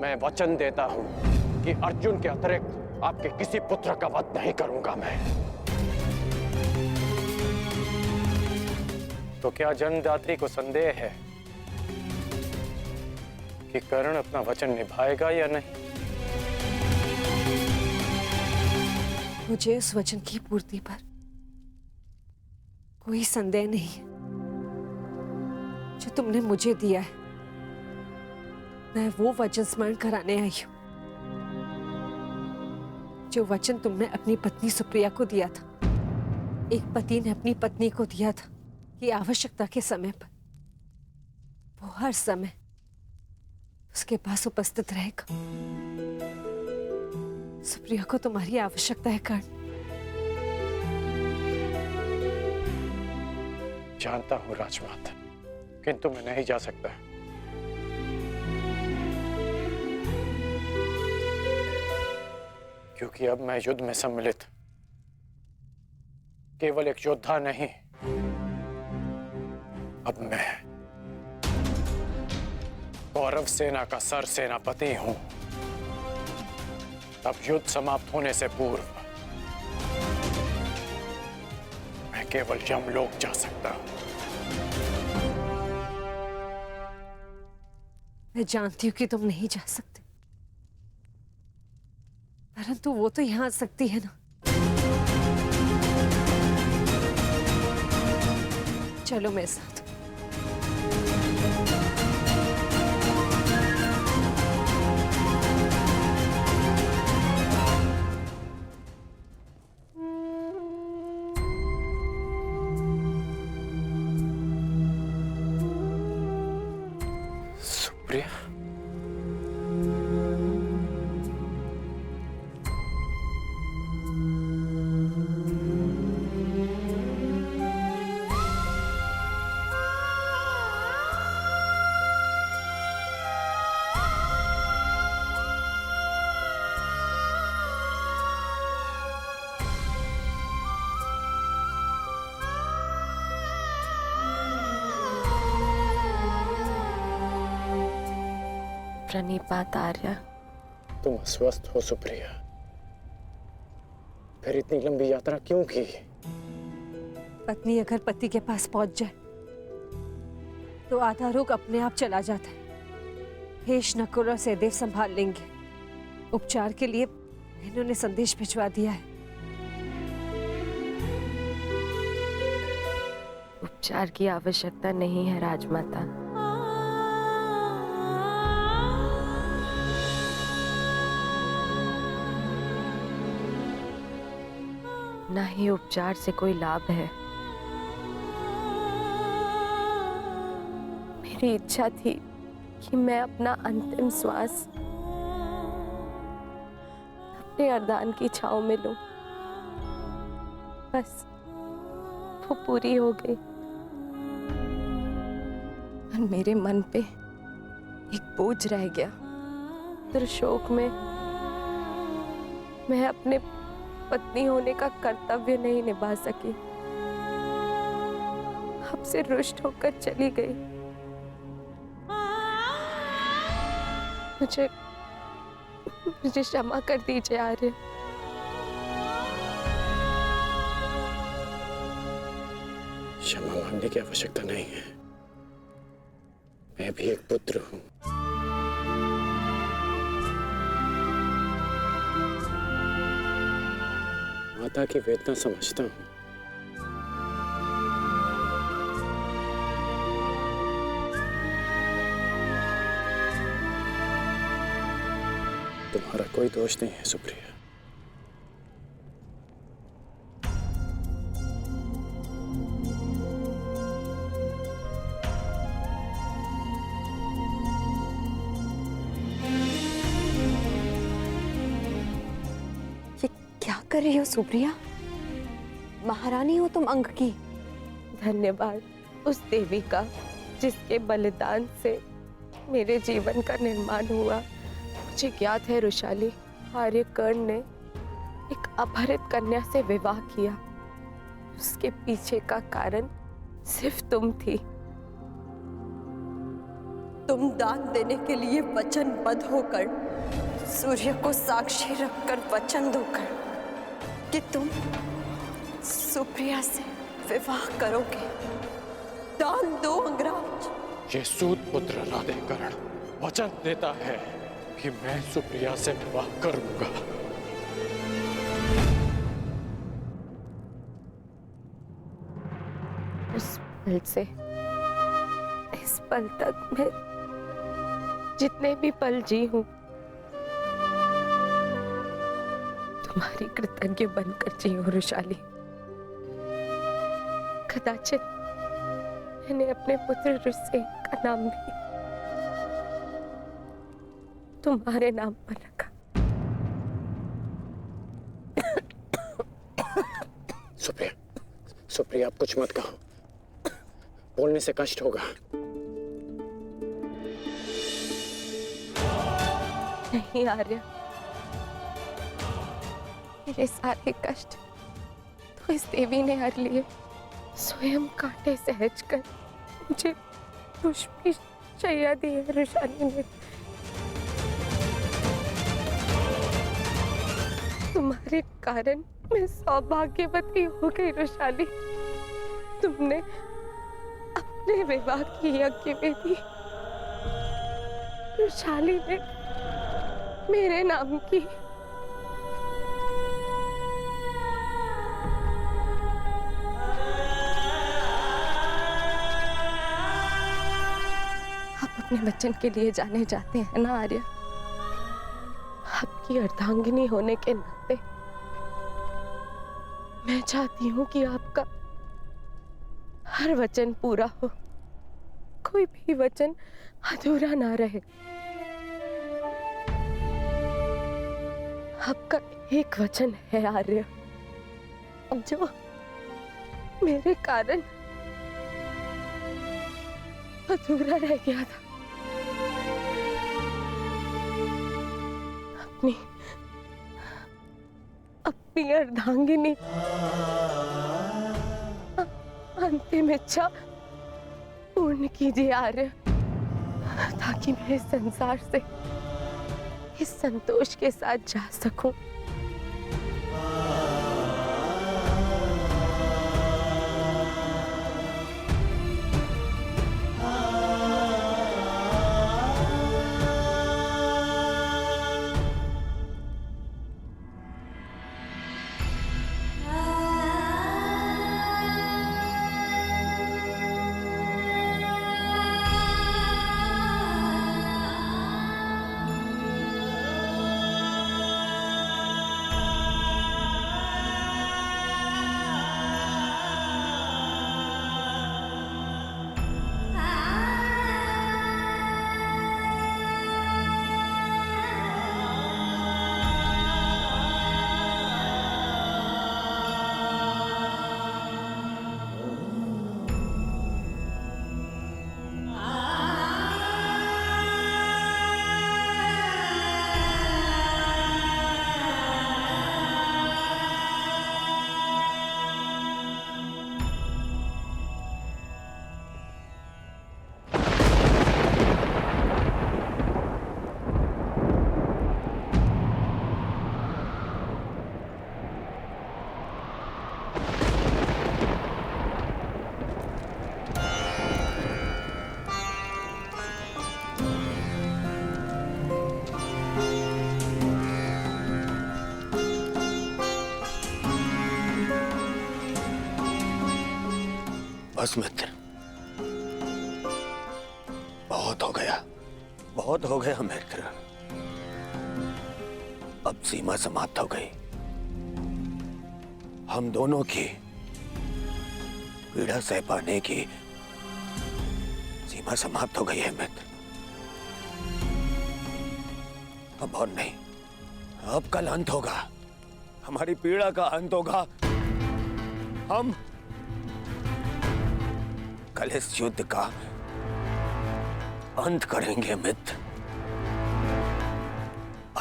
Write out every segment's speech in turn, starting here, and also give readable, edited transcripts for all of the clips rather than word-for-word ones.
मैं वचन देता हूं कि अर्जुन के अतिरिक्त आपके किसी पुत्र का वध नहीं करूंगा मैं। तो क्या जन्मदात्री को संदेह है कि कर्ण अपना वचन निभाएगा या नहीं? मुझे उस वचन की पूर्ति पर कोई संदेह नहीं है जो तुमने मुझे दिया है। मैं वो वचन स्मरण कराने आई हूं जो वचन तुमने अपनी पत्नी सुप्रिया को दिया था। एक पति ने अपनी पत्नी को दिया था कि आवश्यकता के समय पर वो हर समय उसके पास उपस्थित रहेगा। सुप्रिया को तुम्हारी आवश्यकता है कर्ण। जानता हूं राजमाता, किंतु मैं नहीं जा सकता। क्योंकि अब मैं युद्ध में सम्मिलित केवल एक योद्धा नहीं, अब मैं कौरव सेना का सर सेनापति हूं। अब युद्ध समाप्त होने से पूर्व मैं केवल यमलोक जा सकता हूं। मैं जानती हूं कि तुम नहीं जा सकते, परंतु वो तो यहां आ सकती है ना। चलो मेरे साथ। सुप्रिया, प्रणिपात आर्या। तुम अस्वस्थ हो सुप्रिया, फिर इतनी लंबी यात्रा क्यों की? पत्नी अगर पति के पास पहुंच जाए तो आधा रोग अपने आप चला जाता है। हेश, नकुल और सहदेव संभाल लेंगे। उपचार के लिए इन्होंने संदेश भिजवा दिया है। उपचार की आवश्यकता नहीं है राजमाता। ना ही उपचार से कोई लाभ है। मेरी इच्छा थी कि मैं अपना अंतिम श्वास अपने अर्धान की छांव में लूं। बस वो पूरी हो गई और मेरे मन पे एक बोझ रह गया। दुर्शोक में मैं अपने पत्नी होने का कर्तव्य नहीं निभा सकी, आपसे रुष्ट होकर चली गई। मुझे क्षमा कर दीजिए आर्य। क्षमा मांगने की आवश्यकता नहीं है। मैं भी एक पुत्र हूं। माता की वेदना समझता हूं। तुम्हारा कोई दोष नहीं है सुप्रिया। क्या कर रही हो सुप्रिया? महारानी हो तुम अंक की। धन्यवाद उस देवी का जिसके बलिदान से मेरे जीवन का निर्माण हुआ। मुझे ज्ञात है रुशाली, आर्य कर्ण ने एक अपहरित कन्या से विवाह किया। उसके पीछे का कारण सिर्फ तुम थी। तुम दान देने के लिए वचनबद्ध होकर, सूर्य को साक्षी रखकर वचन दोकर कि तुम सुप्रिया से विवाह करोगे। दान दो अंगराज। ये सूत पुत्र राधेकरण वचन देता है कि मैं सुप्रिया से विवाह करूंगा। उस पल से इस पल तक मैं जितने भी पल जी हूं तुम्हारी कृतज्ञ बनकर जी हूं रुशाली। कदाचित मैंने अपने पुत्र रुसेन का नाम भी तुम्हारे नाम पर रखा। सुप्रिया, सुप्रिया आप कुछ मत कहो, बोलने से कष्ट होगा। नहीं आर्य, मेरे सारे कष्ट तो इस देवी ने हर लिए। स्वयं कांटे सहज कर मुझे पुष्पी शैया दी है रुशाली ने। तुम्हारे कारण मैं सौभाग्यवती हो गई रुशाली। तुमने अपने विवाह की यज्ञ वेदी रुशाली ने मेरे नाम की। आप अपने वचन के लिए जाने जाते हैं ना आर्य। आपकी अर्धांगिनी होने के नाते मैं चाहती हूं कि आपका हर वचन पूरा हो, कोई भी वचन अधूरा ना रहे। आपका एक वचन है आर्य जो मेरे कारण अधूरा रह गया था। अपनी अर्धांगिनी अंतिम इच्छा पूर्ण कीजिए आर्य, ताकि मैं इस संसार से इस संतोष के साथ जा सकूं। बस मित्र, बहुत हो गया मित्र। अब सीमा समाप्त हो गई। हम दोनों की पीड़ा सह पाने की सीमा समाप्त हो गई है मित्र। अब और नहीं, अब कल अंत होगा, हमारी पीड़ा का अंत होगा। हम कल इस युद्ध का अंत करेंगे मित्र,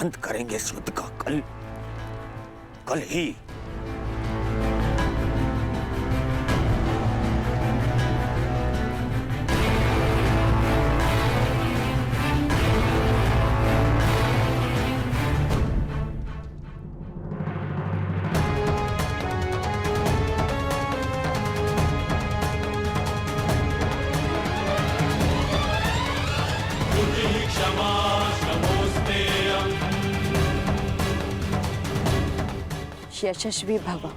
अंत करेंगे इस युद्ध का कल ही। यशस्वी भव।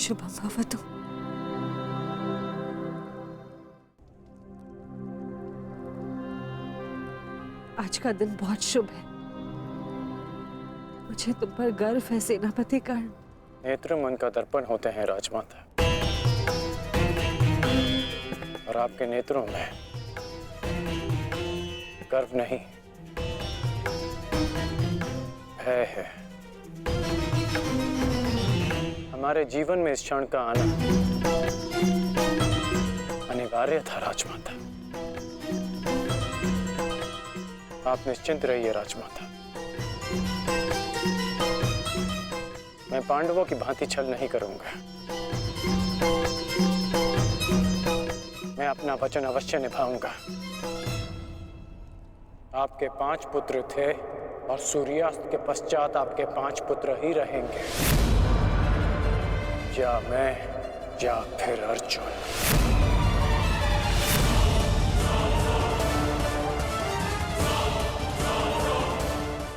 शुभम भवतु। आज का दिन बहुत शुभ है। मुझे तुम पर गर्व है सेनापति कर्ण। नेत्र मन का दर्पण होते हैं राजमाता, और आपके नेत्रों में गर्व नहीं, भय है। हमारे जीवन में इस क्षण का आना अनिवार्य था राजमाता। आप निश्चिंत रहिए राजमाता। मैं पांडवों की भांति छल नहीं करूंगा। मैं अपना वचन अवश्य निभाऊंगा। आपके 5 पुत्र थे और सूर्यास्त के पश्चात आपके 5 पुत्र ही रहेंगे, या मैं या फिर अर्जुन।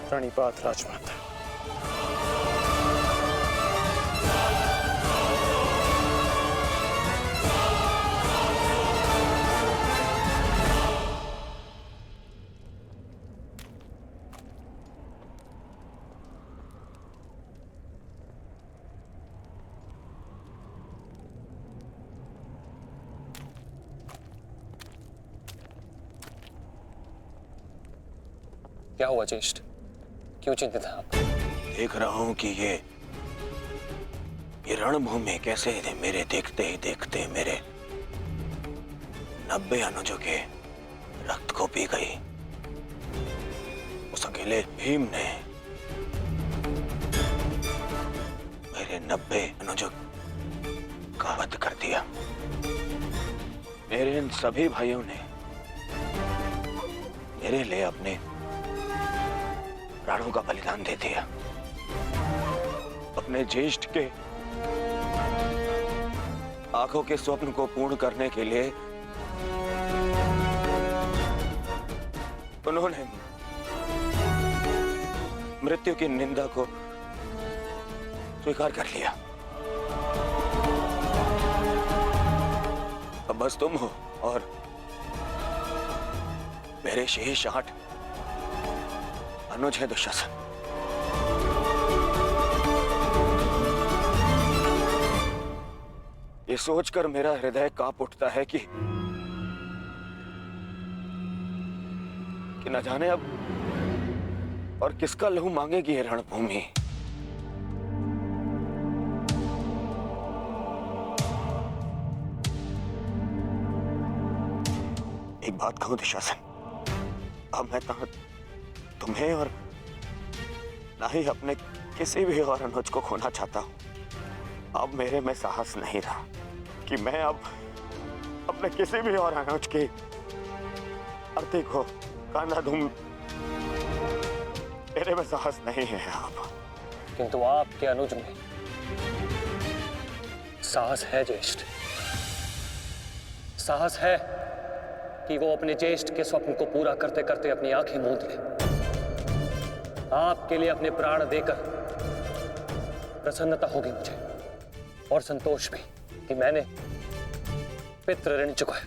प्रणिपात राजमाता। क्या हुआ ज्येष्ठ? क्यों चिंतित हैं आप? देख रहा हूं कि ये रणभूमि कैसे मेरे देखते ही देखते मेरे 90 अनुजों के रक्त को पी गई। उस अकेले भीम ने मेरे 90 अनुजों का वध कर दिया। मेरे इन सभी भाइयों ने मेरे लिए अपने प्राणों का बलिदान दे दिया। अपने ज्येष्ठ के आंखों के स्वप्न को पूर्ण करने के लिए उन्होंने मृत्यु की निंदा को स्वीकार कर लिया। अब बस तुम हो और मेरे शेष 8 अनुज है दुशासन। ये सोचकर मेरा हृदय कांप उठता है कि न जाने अब और किसका लहू मांगेगी ये रणभूमि। एक बात कहूं दुशासन, अब मैं तुम्हें और ना ही अपने किसी भी और अनुज को खोना चाहता हूं। अब मेरे में साहस नहीं रहा कि मैं अब अपने किसी भी और अनुज की अर्थी को कांधा दूं। मेरे में साहस नहीं है अब। किंतु आपके अनुज में साहस है ज्येष्ठ। साहस है कि वो अपने ज्येष्ठ के स्वप्न को पूरा करते करते अपनी आंखें मूंद ले। आपके लिए अपने प्राण देकर प्रसन्नता होगी मुझे, और संतोष भी कि मैंने पितृ ऋण चुकाया,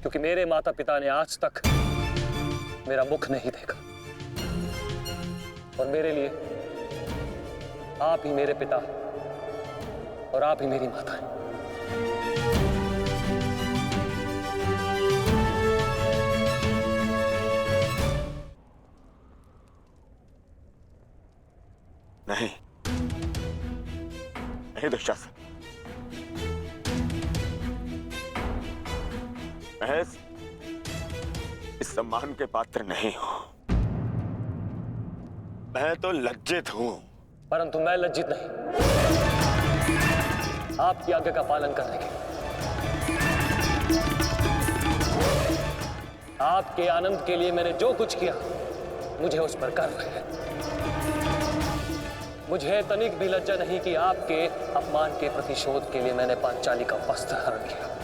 क्योंकि मेरे माता पिता ने आज तक मेरा मुख नहीं देखा, और मेरे लिए आप ही मेरे पिता और आप ही मेरी माता हैं। नहीं नहीं दुशासन, मैं इस सम्मान के पात्र नहीं हूं। मैं तो लज्जित हूं। परंतु मैं लज्जित नहीं, आपकी आज्ञा का पालन करने के लिए। आपके आनंद के लिए मैंने जो कुछ किया, मुझे उस पर गर्व है। मुझे तनिक भी लज्जा नहीं कि आपके अपमान के प्रतिशोध के लिए मैंने पांचाली का वस्त्र हरण किया।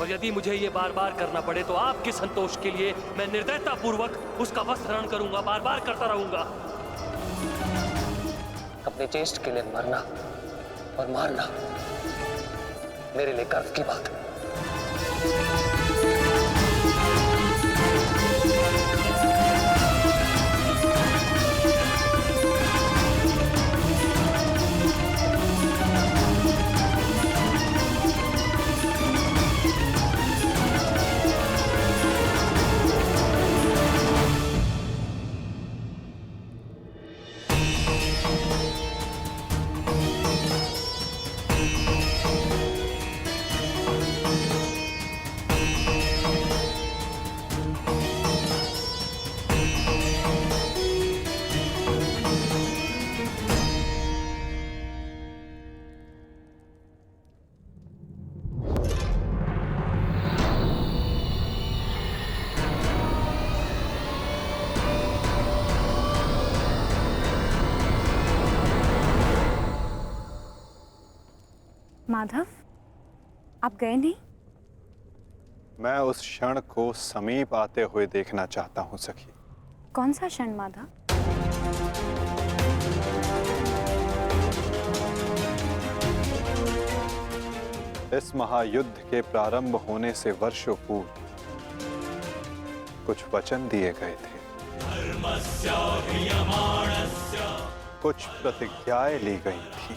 और यदि मुझे ये बार बार करना पड़े तो आपके संतोष के लिए मैं निर्दयता पूर्वक उसका वस्त्र हरण करूंगा, बार बार करता रहूंगा। अपने ज्येष्ठ के लिए मरना और मारना मेरे लिए गर्व की बात है। माधव, आप गए नहीं? मैं उस क्षण को समीप आते हुए देखना चाहता हूं सखी। कौन सा क्षण माधव? इस महायुद्ध के प्रारंभ होने से वर्षों पूर्व कुछ वचन दिए गए थे, कुछ प्रतिज्ञाएं ली गई थी,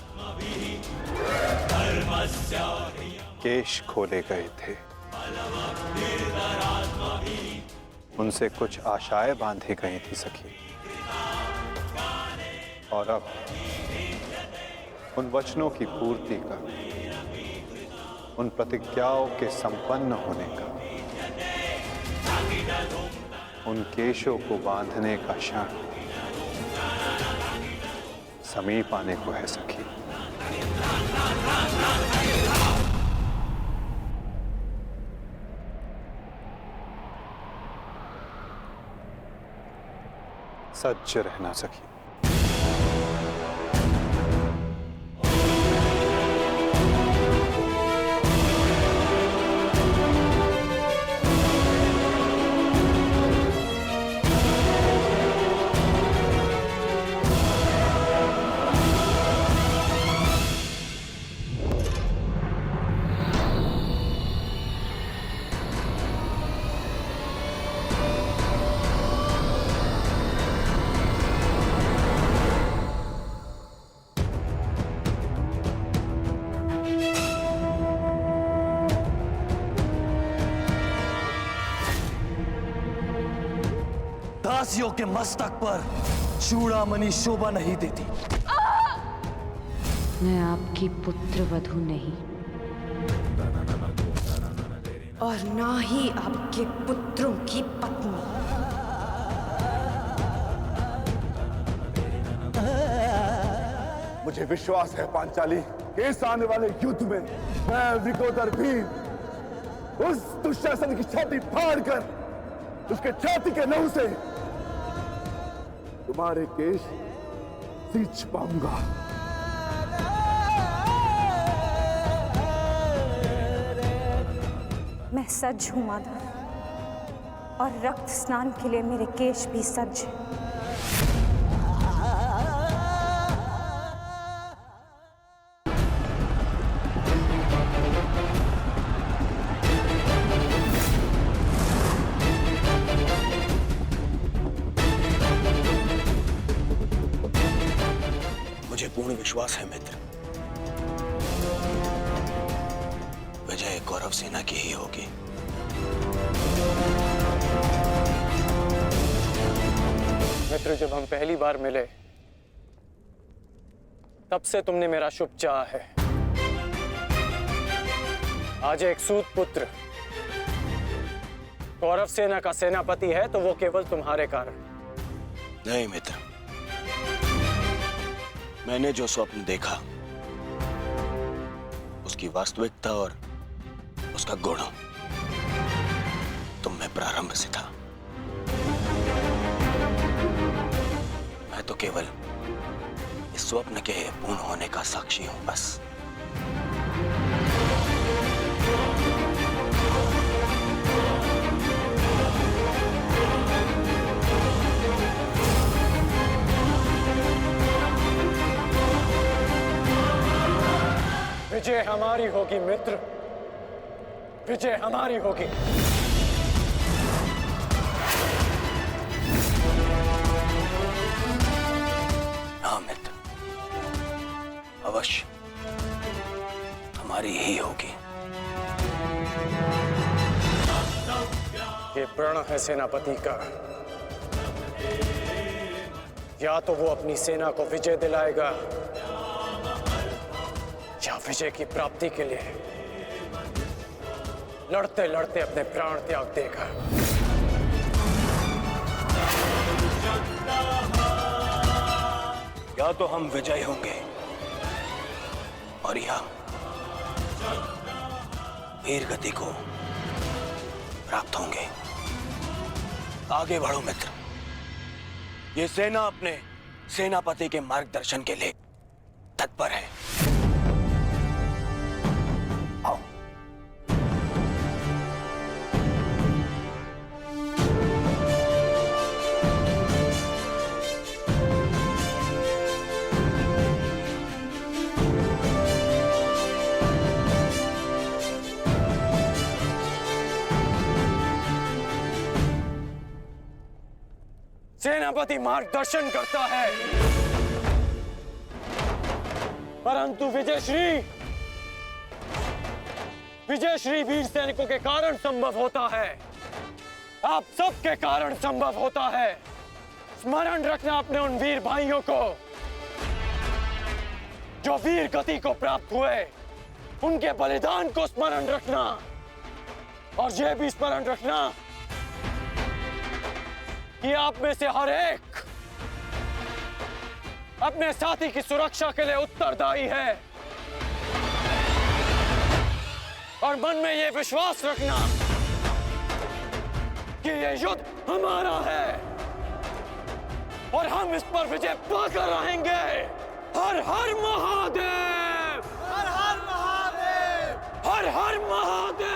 केश खोले गए थे, उनसे कुछ आशाएं बांधी गई थी सखी। और अब उन वचनों की पूर्ति का, उन प्रतिज्ञाओं के संपन्न होने का, उन केशों को बांधने का क्षण समीप आने को है सखी। सज्ज रहना सखी। दासियों के मस्तक पर चूड़ामणि शोभा नहीं देती। मैं आपकी पुत्र वधू नहीं, और ना ही आपके पुत्रों की पत्नी। मुझे विश्वास है पांचाली कि इस आने वाले युद्ध में मैं विकोदर भीम उस दुशासन की छाती फाड़कर उसके छाती के लहू से तुम्हारे केश सींच पाऊंगा। मैं सज्ज हूं माधव, और रक्त स्नान के लिए मेरे केश भी सज्ज हैं। मुझे पूर्ण विश्वास है मित्र, विजय कौरव सेना की ही होगी। मित्र, जब हम पहली बार मिले तब से तुमने मेरा शुभ चाहा है। आज एक सूत पुत्र कौरव सेना का सेनापति है तो वो केवल तुम्हारे कारण। नहीं मित्र, मैंने जो स्वप्न देखा उसकी वास्तविकता और उसका गुण तुम में प्रारंभ से था। मैं तो केवल इस स्वप्न के पूर्ण होने का साक्षी हूं बस। विजय हमारी होगी मित्र, विजय हमारी होगी। हाँ मित्र, अवश्य हमारी ही होगी। ये प्रण है सेनापति का, या तो वो अपनी सेना को विजय दिलाएगा या विजय की प्राप्ति के लिए लड़ते लड़ते अपने प्राण त्याग देगा। या तो हम विजयी होंगे और या वीर गति को प्राप्त होंगे। आगे बढ़ो मित्र, ये सेना अपने सेनापति के मार्गदर्शन के लिए तत्पर है। आओ। सेनापति मार्गदर्शन करता है, परंतु विजयश्री वीर सैनिकों के कारण संभव होता है। आप सबके कारण संभव होता है। स्मरण रखना अपने उन वीर भाइयों को जो वीर गति को प्राप्त हुए, उनके बलिदान को स्मरण रखना, और यह भी स्मरण रखना कि आप में से हर एक अपने साथी की सुरक्षा के लिए उत्तरदायी है। और मन में यह विश्वास रखना कि यह युद्ध हमारा है और हम इस पर विजय पाकर रहेंगे। हर हर महादेव, हर हर महादेव, हर हर महादेव।